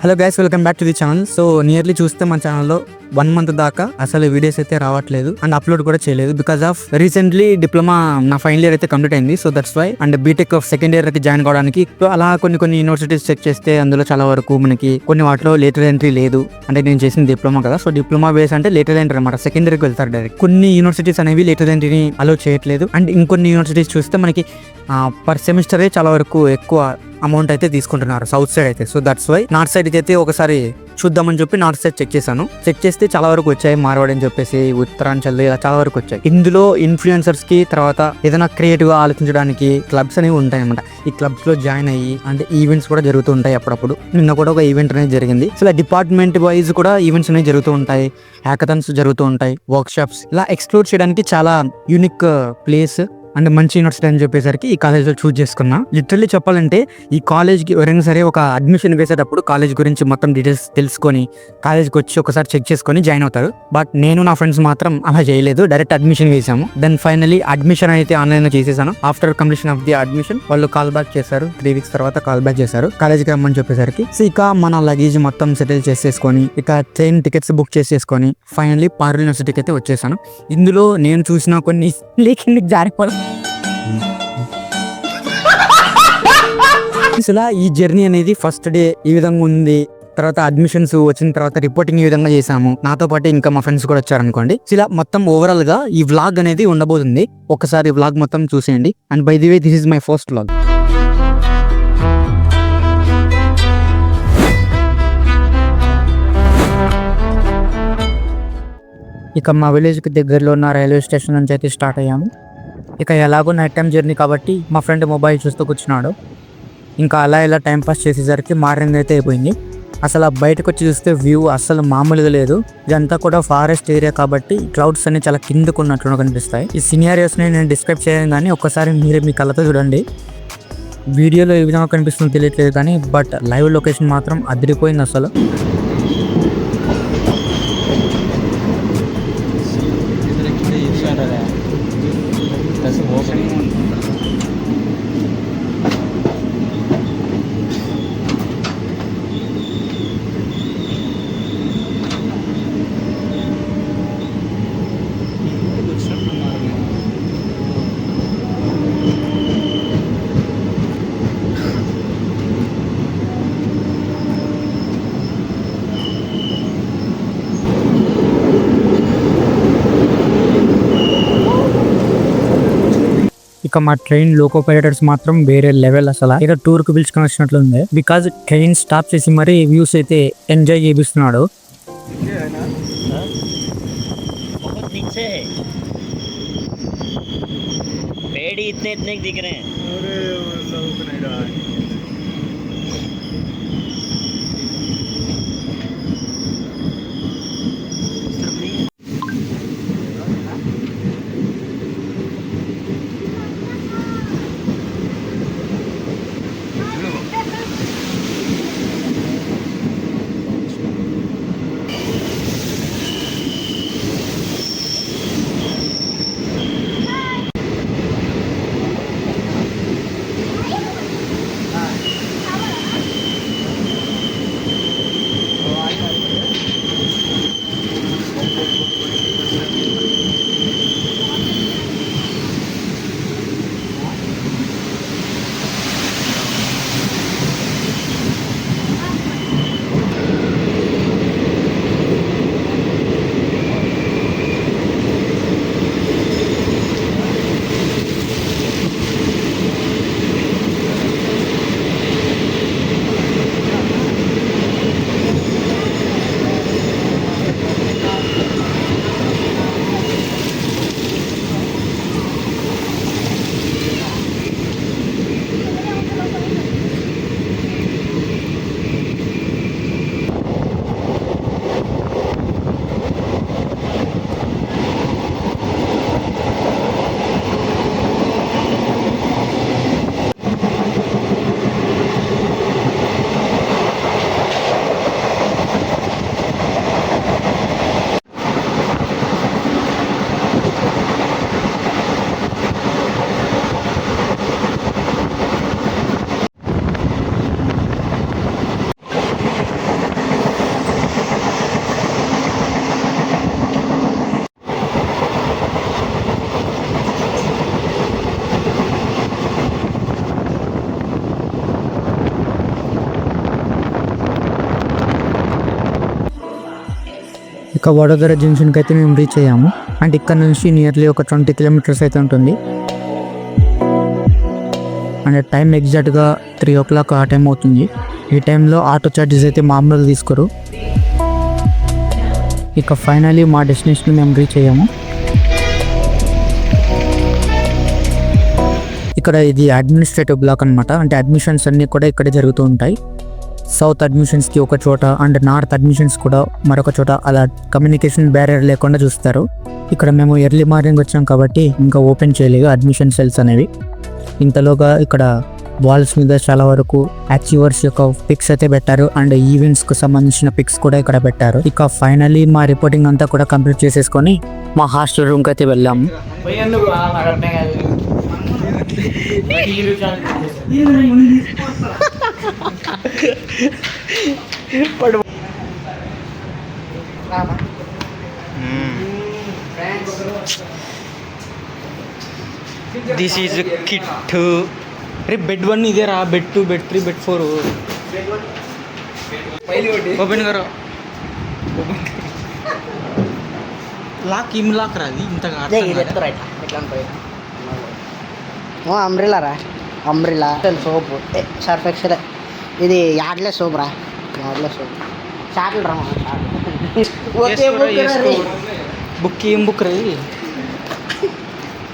Hello guys, welcome back to the channel. So nearly చూస్తే మన ఛానల్లో 1 month దాకా అసలు వీడియోస్ అయితే రావట్లేదు అండ్ అప్లోడ్ కూడా చేయలేదు. బికాస్ ఆఫ్ రీసెంట్లీ డిప్లొమా నా ఫైనల్ ఇయర్ అయితే కంప్లీట్ అయింది. So that's why. And BTech second year కి జాయిన్ కావడానికి అలా కొన్ని యూనివర్సిటీస్ చెక్ చేస్తే అందులో చాలా వరకు మనకి కొన్ని వాటిలో లేటర్ ఎంట్రీ లేదు. అంటే నేను చేసిన డిప్లొమా కదా, సో డిప్లొమా బేస్ అంటే లేటర్ ఎంట్రీ అనమాట. సెకండ్ ఇయర్కి వెళ్తారు డైరెక్ట్. కొన్ని యూనివర్సిటీస్ అనేవి లేటర్ ఎంట్రీని అలో చేయట్లేదు. అండ్ ఇంకొన్ని యూనివర్సిటీస్ చూస్తే మనకి పర్ సెమిస్టరే చాలా వరకు ఎక్కువ అమౌంట్ అయితే తీసుకుంటున్నారు సౌత్ సైడ్ అయితే. So that's why north side అయితే ఒకసారి చూద్దామని చెప్పి నార్త్ సైడ్ చెక్ చేశాను. చెక్ చేస్తే చాలా వరకు వచ్చాయి. మార్వాడి అని చెప్పేసి, ఉత్తరాంచల్, ఇలా చాలా వరకు వచ్చాయి. ఇందులో ఇన్ఫ్లుయెన్సర్స్ కి తర్వాత ఏదైనా క్రియేటివ్ గా ఆలోచించడానికి క్లబ్స్ అనేవి ఉంటాయి అనమాట. ఈ క్లబ్స్ లో జాయిన్ అయ్యి అంటే ఈవెంట్స్ కూడా జరుగుతూ ఉంటాయి అప్పుడప్పుడు. నిన్న కూడా ఒక ఈవెంట్ అనేది జరిగింది. సో డిపార్ట్మెంట్ వైజ్ కూడా ఈవెంట్స్ అనేవి జరుగుతూ ఉంటాయి, హ్యాకథాన్స్ జరుగుతూ ఉంటాయి, వర్క్ షాప్స్. ఇలా ఎక్స్ప్లోర్ చేయడానికి చాలా యూనిక్ ప్లేస్ అండ్ మంచి యూనివర్సిటీ అని చెప్పేసరికి ఈ కాలేజ్లో చూస్ చేసుకున్నా. లిటరల్లీ చెప్పాలంటే ఈ కాలేజ్కి ఎవరైనా సరే ఒక అడ్మిషన్ వేసేటప్పుడు కాలేజ్ గురించి మొత్తం డీటెయిల్స్ తెలుసుకొని కాలేజ్కి వచ్చి ఒకసారి చెక్ చేసుకొని జాయిన్ అవుతారు. బట్ నేను నా ఫ్రెండ్స్ మాత్రం అలా చేయలేదు. డైరెక్ట్ అడ్మిషన్ వేసాము. దెన్ ఫైనలీ అడ్మిషన్ అయితే ఆన్లైన్ లో చేసేసాను. After completion of the admission వాళ్ళు కాల్ బ్యాక్ చేశారు. 3 weeks తర్వాత కాల్ బ్యాక్ చేశారు కాలేజ్కి రమ్మని చెప్పేసరికి. సో ఇక మన లగేజ్ మొత్తం సెటిల్ చేసేసుకొని ఇక ట్రైన్ టికెట్స్ బుక్ చేసేసుకొని ఫైనలీ పారుల్ యూనివర్సిటీకి అయితే వచ్చేసాను. ఇందులో నేను చూసిన కొన్ని జారిపోవడం ఇలా ఈ జర్నీ అనేది ఫస్ట్ డే ఈ విధంగా ఉంది. తర్వాత అడ్మిషన్స్ వచ్చిన తర్వాత రిపోర్టింగ్ ఈ విధంగా చేసాము. నాతో పాటు ఇంకా మా ఫ్రెండ్స్ కూడా వచ్చారనుకోండి. ఇలా మొత్తం ఓవరాల్ గా ఈ వ్లాగ్ అనేది ఉండబోతుంది. ఒకసారి వ్లాగ్ మొత్తం చూసేయండి. And by the way this is my first vlog. ఇక మా విలేజ్కి దగ్గరలో ఉన్న రైల్వే స్టేషన్ నుంచి అయితే స్టార్ట్ అయ్యాము. ఇక ఎలాగో నైట్ టైం జర్నీ కాబట్టి మా ఫ్రెండ్ మొబైల్ చూస్తూ కూర్చున్నాడు. ఇంకా అలా ఇలా టైం పాస్ చేసేసరికి మార్నింగ్ అయితే అయిపోయింది. అసలు బయటకు వచ్చి చూస్తే వ్యూ అసలు మామూలుగా లేదు. ఇదంతా కూడా ఫారెస్ట్ ఏరియా కాబట్టి క్లౌడ్స్ అన్ని చాలా కిందకు ఉన్నట్లు కనిపిస్తాయి. ఈ సినారియోస్ని నేను డిస్క్రైబ్ చేయను కానీ ఒక్కసారి మీరే మీ కళ్ళతో చూడండి. వీడియోలో ఏ విధంగా కనిపిస్తుందో తెలియట్లేదు కానీ బట్ లైవ్ లొకేషన్ మాత్రం అదిరిపోయింది అసలు. ఇక మా ట్రైన్ లోకో పైలటర్స్ మాత్రం వేరే లెవెల్ అసలు. ఇక టూర్ కు పిలుచుకొని వచ్చినట్లుంది. బికాజ్ ట్రైన్ స్టాప్ చేసి మరీ వ్యూస్ అయితే ఎంజాయ్ చేపిస్తున్నాడు. ఇక వడోదర జంక్షన్కి అయితే మేము రీచ్ అయ్యాము. అండ్ ఇక్కడ నుంచి నియర్లీ ఒక 20 కిలోమీటర్స్ అయితే ఉంటుంది. అండ్ టైం ఎగ్జాక్ట్గా 3 o'clock ఆ టైం అవుతుంది. ఈ టైంలో ఆటో ఛార్జెస్ అయితే మామూలుగా తీసుకోరు. ఇక ఫైనలీ మా డెస్టినేషన్ మేము రీచ్ అయ్యాము. ఇక్కడ ఇది అడ్మినిస్ట్రేటివ్ బ్లాక్ అనమాట. అంటే అడ్మిషన్స్ అన్నీ కూడా ఇక్కడే జరుగుతూ ఉంటాయి. సౌత్ అడ్మిషన్స్కి ఒక చోట అండ్ నార్త్ అడ్మిషన్స్ కూడా మరొక చోట, అలా కమ్యూనికేషన్ బ్యారియర్ లేకుండా చూస్తారు. ఇక్కడ మేము ఎర్లీ మార్నింగ్ వచ్చాం కాబట్టి ఇంకా ఓపెన్ చేయలేదు అడ్మిషన్ సెల్స్ అనేవి. ఇంతలోగా ఇక్కడ వాల్స్ మీద చాలా వరకు అచీవర్స్ యొక్క పిక్స్ అయితే పెట్టారు అండ్ ఈవెంట్స్కి సంబంధించిన పిక్స్ కూడా ఇక్కడ పెట్టారు. ఇక ఫైనలీ మా రిపోర్టింగ్ అంతా కూడా కంప్లీట్ చేసేసుకొని మా హాస్టల్ రూమ్కి అయితే వెళ్ళాము. This is kit. అరే బెడ్ 1 ఇదే రా, బెడ్ 2, బెడ్ 3, బెడ్ 4 ఓపెన్ కరో. లాక్ ఇమ్ లాక్ రాది ఇంతగా అంబ్రిల్లా రా, అంబ్రిల్లా సోప్, సర్ఫ్ ఎక్సెల్. ఇది యాడ్లే సోప్ రా, యాడ్లే సోప్. షార్ట్లు రా, బుక్ ఏం బుక్ రా,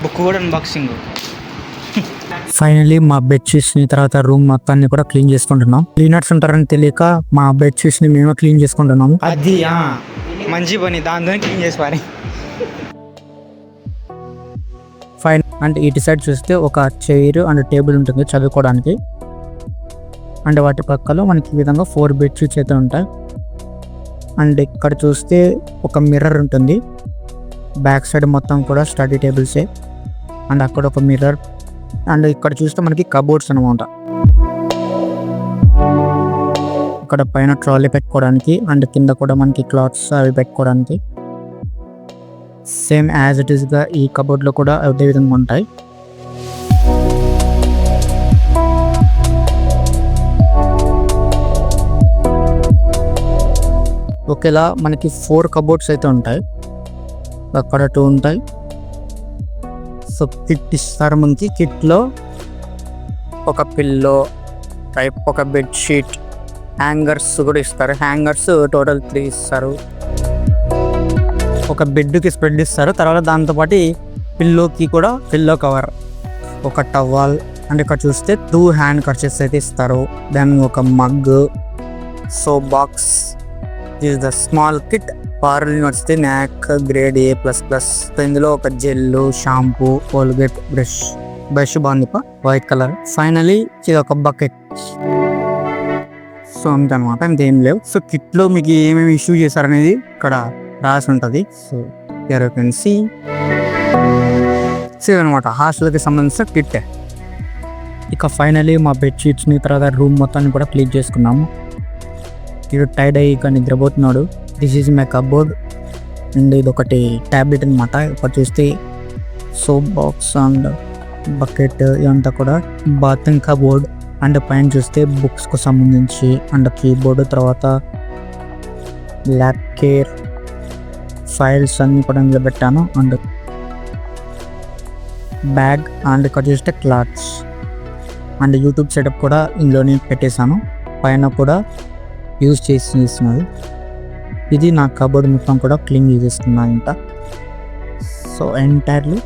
బుక్ కూడా అన్బాక్సింగ్. ఫైనలీ మా బెడ్షీట్స్ని తర్వాత రూమ్ మొత్తాన్ని కూడా క్లీన్ చేసుకుంటున్నాం. క్లీనర్స్ ఉంటారని తెలియక మా బెడ్షీట్స్ని మేము క్లీన్ చేసుకుంటున్నాము. అది మంచి పని, దాంతో క్లీన్ చేసి పారి. ఫైన్. అండ్ ఇటు సైడ్ చూస్తే ఒక చైర్ అండ్ టేబుల్ ఉంటుంది చదువుకోవడానికి. అండ్ వాటి పక్కలో మనకి ఈ విధంగా 4 బెడ్షీట్స్ అయితే ఉంటాయి. అండ్ ఇక్కడ చూస్తే ఒక మిర్రర్ ఉంటుంది. బ్యాక్ సైడ్ మొత్తం కూడా స్టడీ టేబుల్సే. అండ్ అక్కడ ఒక మిర్రర్. అండ్ ఇక్కడ చూస్తే మనకి కబోర్డ్స్ అనమాట. ఇక్కడ పైన ట్రాలీ పెట్టుకోవడానికి అండ్ కింద కూడా మనకి క్లాత్స్ అవి పెట్టుకోవడానికి. సేమ్ యాజ్ ఇట్ ఈస్గా ఈ కబోర్డ్లో కూడా అదే విధంగా ఉంటాయి. ఒకేలా మనకి 4 కబోర్డ్స్ అయితే ఉంటాయి. అక్కడ 2 ఉంటాయి. సో కిట్ ఇస్తారు మనకి. కిట్లో ఒక పిల్లో టైప్, ఒక బెడ్షీట్, హ్యాంగర్స్ కూడా ఇస్తారు. హ్యాంగర్స్ టోటల్ 3 ఇస్తారు. ఒక బెడ్కి స్ప్రెడ్ ఇస్తారు. తర్వాత దాంతోపాటు పిల్లోకి కూడా పిల్లో కవర్, ఒక టవల్. అండ్ ఇక్కడ చూస్తే 2 హ్యాండ్ కర్చీస్ అయితే ఇస్తారు. దెన్ ఒక mug, soap box. This the small kit for university NAAC grade A++. ఇందులో ఒక జెల్, షాంపూ, కోల్గేట్, బ్రష్ బాగుంది వైట్ కలర్. ఫైనలీ ఇది ఒక బకెట్. సో అంతే అనమాట, ఇంకేం లేవు. సో కిట్లో మీకు ఏమేమి ఇష్యూ చేశారనేది ఇక్కడ రాసి ఉంటుంది. సో యూ కెన్ సీ అనమాట హాస్టల్కి సంబంధించిన కిట్. ఇక ఫైనలీ మా బెడ్షీట్స్ని తర్వాత రూమ్ మొత్తాన్ని కూడా క్లీన్ చేసుకున్నాము. ఇది టైడ్ అయ్యి ఇక నిద్రపోతున్నాడు. This is my cupboard. And ఇది ఒకటి ట్యాబ్లెట్ అనమాట. ఇక్కడ చూస్తే సోప్ బాక్స్ అండ్ బకెట్ ఇదంతా కూడా బాతింగ్ కబోర్డ్. అండ్ పైన చూస్తే బుక్స్కు సంబంధించి అండ్ కీబోర్డ్, తర్వాత ల్యాబ్ కేర్ ఫైల్స్ అన్నీ కూడా ఇందులో పెట్టాను. అండ్ బ్యాగ్ అండ్ ఇక్కడ చూస్తే క్లాత్స్ అండ్ యూట్యూబ్ సెటప్ కూడా ఇందులోనే పెట్టేశాను. పైన కూడా యూజ్ చేస్తున్నది. ఇది నా కబోర్డ్ మొత్తం కూడా క్లీన్ చేసేస్తున్నాను ఇంత. So entirely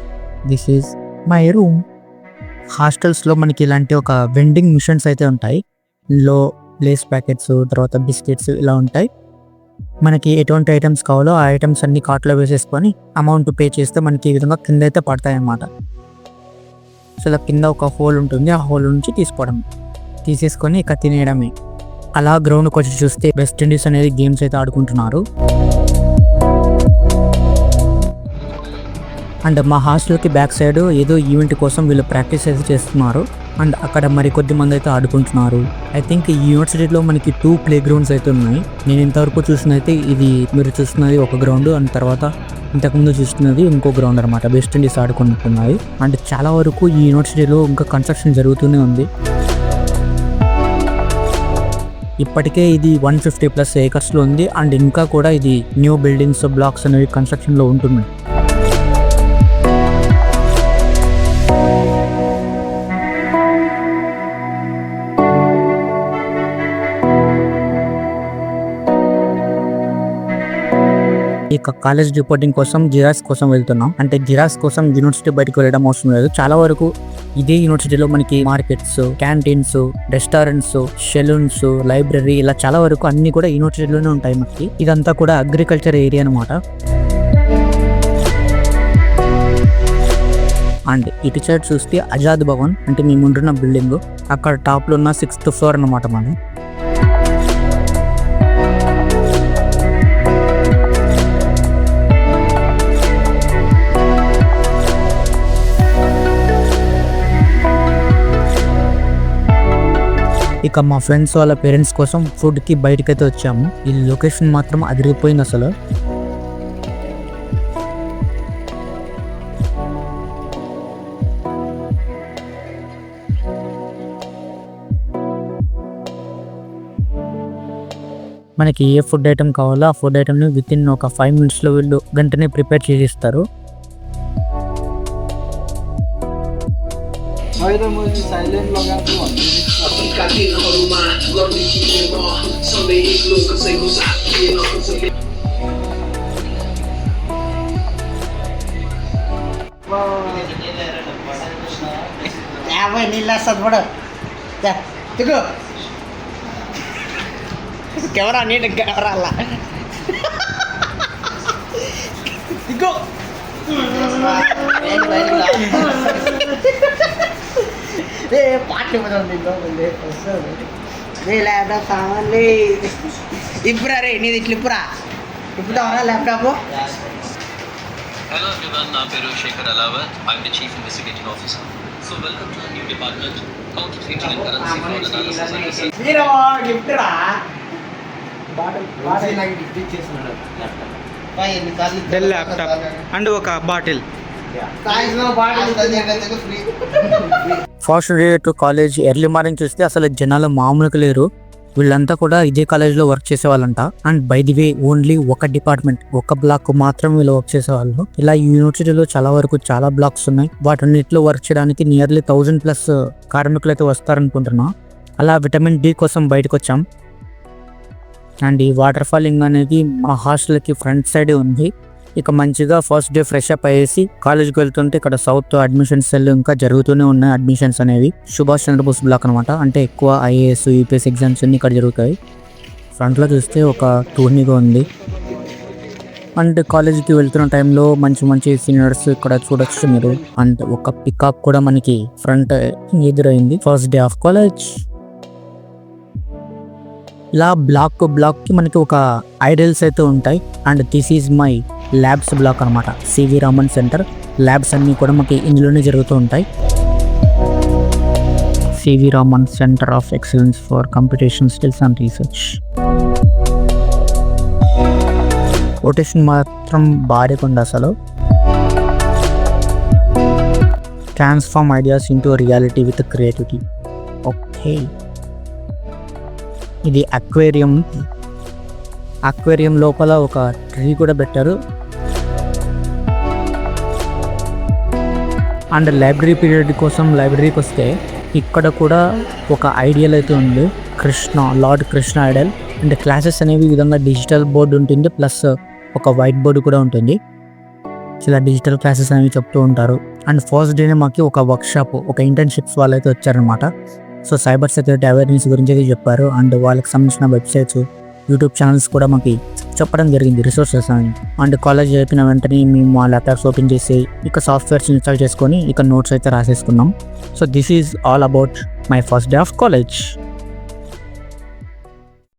this is my room. హాస్టల్స్లో మనకి ఇలాంటి ఒక వెండింగ్ మిషన్స్ అయితే ఉంటాయి. ఇందులో లేస్ ప్యాకెట్స్, తర్వాత బిస్కెట్స్ ఇలా ఉంటాయి. మనకి ఎటువంటి ఐటమ్స్ కావాలో ఆ ఐటమ్స్ అన్ని కార్ట్లో వేసేసుకొని అమౌంట్ పే చేస్తే మనకి ఈ విధంగా కింద అయితే పడతాయి అన్నమాట. సో ఇలా కింద ఒక హోల్ ఉంటుంది. ఆ హోల్ నుంచి తీసేసుకొని ఇక తినేయడమే. అలా గ్రౌండ్కి వచ్చి చూస్తే వెస్ట్ ఇండీస్ అనేది గేమ్స్ అయితే ఆడుకుంటున్నారు. అండ్ మా హాస్టల్కి బ్యాక్ సైడ్ ఏదో ఈవెంట్ కోసం వీళ్ళు ప్రాక్టీస్ అయితే చేస్తున్నారు. అండ్ అక్కడ మరి కొద్ది మంది అయితే ఆడుకుంటున్నారు. ఐ థింక్ ఈ యూనివర్సిటీలో మనకి 2 ప్లే గ్రౌండ్స్ అయితే ఉన్నాయి. నేను ఇంతవరకు చూసినైతే ఇది మీరు చూస్తున్నది ఒక గ్రౌండ్, అండ్ తర్వాత ఇంతకుముందు చూస్తున్నది ఇంకో గ్రౌండ్ అనమాట. West Indies ఆడుకుంటున్నది. అండ్ చాలా వరకు ఈ యూనివర్సిటీలో ఇంకా కన్స్ట్రక్షన్ జరుగుతూనే ఉంది. ఇప్పటికే ఇది 150+ ఏకర్స్లో ఉంది అండ్ ఇంకా కూడా ఇది న్యూ బిల్డింగ్స్ బ్లాక్స్ అనేవి కన్స్ట్రక్షన్లో ఉంటుంది. ఇక కాలేజ్ రిపోర్టింగ్ కోసం జిరాక్స్ కోసం వెళ్తున్నాం. అంటే జిరాక్స్ కోసం యూనివర్సిటీ బయటకు వెళ్ళడం అవసరం లేదు. చాలా వరకు ఇదే యూనివర్సిటీలో మనకి markets, canteens, restaurants, salons, library ఇలా చాలా వరకు అన్ని కూడా యూనివర్సిటీలోనే ఉంటాయి మనకి. ఇదంతా కూడా అగ్రికల్చర్ ఏరియా అనమాట. అండ్ ఇటు సైడ్ చూస్తే ఆజాద్ భవన్ అంటే మేము ఉంటున్న బిల్డింగ్, అక్కడ టాప్లో ఉన్న 6th ఫ్లోర్ అన్నమాట మాది. ఇక మా ఫ్రెండ్స్ వాళ్ళ పేరెంట్స్ కోసం ఫుడ్కి బయటకైతే వచ్చాము. ఈ లొకేషన్ మాత్రం అదిరిపోయింది అసలు. మనకి ఏ ఫుడ్ ఐటమ్ కావాలో ఆ ఫుడ్ ఐటమ్ని వితిన్ ఒక 5 minutesలో వీళ్ళు వెంటనే ప్రిపేర్ చేసిస్తారు. నీళ్ళు వస్తుంది కూడా దిగు కెమెరా నీట్ కెమెరా అలా దిగు పాటలు లేదా సామాన్లు ఇప్పురా రే నీది ఇట్లా ఇప్పురా ఇప్పుతావరా ల్యాప్టాప్. Hello everyone, నా పేరు Shekhar అలావత్. I'm the Chief Investigating Officer. So welcome to our new department, Counterfeiting and Currency Fraud Analysis Services. మీరు గిఫ్ట్రా డెల్ ల్యాప్టాప్ అండ్ ఒక బాటిల్. First day to college early morning చూస్తే అసలు జనాలు మామూలుగా లేరు. వీళ్ళంతా కూడా ఇదే కాలేజ్లో వర్క్ చేసేవాళ్ళంట. And by the way only ఒక డిపార్ట్మెంట్, ఒక బ్లాక్ మాత్రం వీళ్ళు వర్క్ చేసేవాళ్ళు. ఇలా యూనివర్సిటీలో చాలా వరకు చాలా బ్లాక్స్ ఉన్నాయి. వాటన్నిటిలో వర్క్ చేయడానికి నియర్లీ 1000+ కార్మికులు అయితే వస్తారనుకుంటున్నా. అలా విటమిన్ డి కోసం బయటకు వచ్చాం. అండ్ ఈ వాటర్ ఫాలింగ్ అనేది మా హాస్టల్కి ఫ్రంట్ సైడే ఉంది. ఇక మంచిగా ఫస్ట్ డే ఫ్రెష్ అప్ అయ్యేసి కాలేజ్కి వెళ్తుంటే ఇక్కడ సౌత్ అడ్మిషన్స్ సెల్ ఇంకా జరుగుతూనే ఉన్నాయి. అడ్మిషన్స్ అనేవి సుభాష్ చంద్రబోస్ బ్లాక్ అనమాట. అంటే ఎక్కువ IAS, UPS ఎగ్జామ్స్ అన్ని ఇక్కడ జరుగుతాయి. ఫ్రంట్లో చూస్తే ఒక టూర్నీగా ఉంది. అండ్ కాలేజ్కి వెళ్తున్న టైంలో మంచి మంచి సీనియర్స్ ఇక్కడ చూడొచ్చు మీరు. అండ్ ఒక పికాక్ కూడా మనకి ఫ్రంట్ ఎదురైంది ఫస్ట్ డే ఆఫ్ కాలేజ్. ఇలా బ్లాక్కి మనకి ఒక ఐడల్స్ అయితే ఉంటాయి. And this is my labs block అనమాట. CV రామన్ సెంటర్ ల్యాబ్స్ అన్నీ కూడా మనకి ఇందులోనే జరుగుతూ ఉంటాయి. CV Raman centre of excellence for computation skills and research. Rotation మాత్రం భారీగా ఉంది అసలు. Transform ideas into reality with creativity. Okay, ఇది అక్వేరియం లోపల ఒక ట్రీ కూడా పెట్టారు. అండ్ లైబ్రరీ పీరియడ్ కోసం లైబ్రరీకి వస్తే ఇక్కడ కూడా ఒక ఐడియల్ అయితే ఉంది, lord Krishna Idol. And classes అనేవి ఈ విధంగా డిజిటల్ బోర్డు ఉంటుంది, ప్లస్ ఒక వైట్ బోర్డు కూడా ఉంటుంది. ఇలా డిజిటల్ క్లాసెస్ అనేవి చెప్తూ ఉంటారు. అండ్ ఫస్ట్ డేనే మాకు ఒక వర్క్షాప్, ఒక ఇంటర్న్షిప్స్ వాళ్ళు అయితే వచ్చారనమాట. సో సైబర్ సెక్యూరిటీ అవేర్నెస్ గురించి అయితే చెప్పారు. అండ్ వాళ్ళకి సంబంధించిన వెబ్సైట్స్, యూట్యూబ్ ఛానల్స్ కూడా మాకు చెప్పడం జరిగింది, రిసోర్సెస్ అని. అండ్ కాలేజ్ అయిపోయిన వెంటనే మేము మా ల్యాప్టాప్స్ ఓపెన్ చేసి ఇక సాఫ్ట్వేర్స్ ఇన్స్టాల్ చేసుకొని ఇక నోట్స్ అయితే రాసేసుకున్నాం. So this is all about my first day of college.